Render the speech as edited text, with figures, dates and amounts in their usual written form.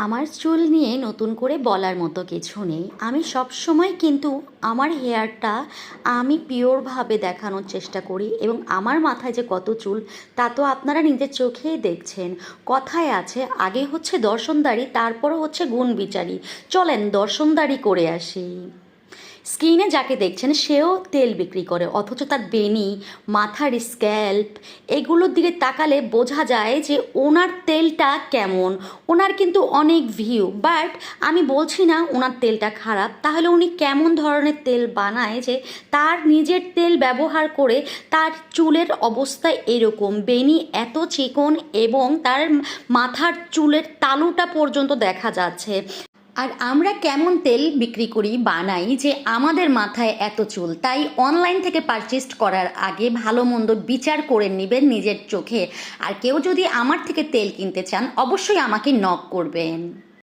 আমার চুল নিয়ে নতুন করে বলার মতো কিছু নেই। আমি সবসময় কিন্তু আমার হেয়ারটা আমি পিওরভাবে দেখানোর চেষ্টা করি এবং আমার মাথায় যে কত চুল তা তো আপনারা নিজের চোখেই দেখছেন। কথায় আছে আগে হচ্ছে দর্শনদারি, তারপরে হচ্ছে গুণ বিচারি। চলেন দর্শনদারি করে আসি। স্ক্রিনে যাকে দেখছেন সেও তেল বিক্রি করে, অথচ তার বেনি, মাথার স্ক্যাল্প এগুলোর দিকে তাকালে বোঝা যায় যে ওনার তেলটা কেমন। ওনার কিন্তু অনেক ভিউ, বাট আমি বলছি না ওনার তেলটা খারাপ। তাহলে উনি কেমন ধরনের তেল বানায় যে তার নিজের তেল ব্যবহার করে তার চুলের অবস্থা এরকম, বেনি এত চিকন এবং তার মাথার চুলের তালুটা পর্যন্ত দেখা যাচ্ছে। আর আমরা কেমন তেল বিক্রি করি বানাই যে আমাদের মাথায় এত চুল। তাই অনলাইন থেকে পারচেস করার আগে ভালো মন্দ বিচার করে নেবেন নিজের চোখে। আর কেউ যদি আমার থেকে তেল কিনতে চান অবশ্যই আমাকে নক করবেন।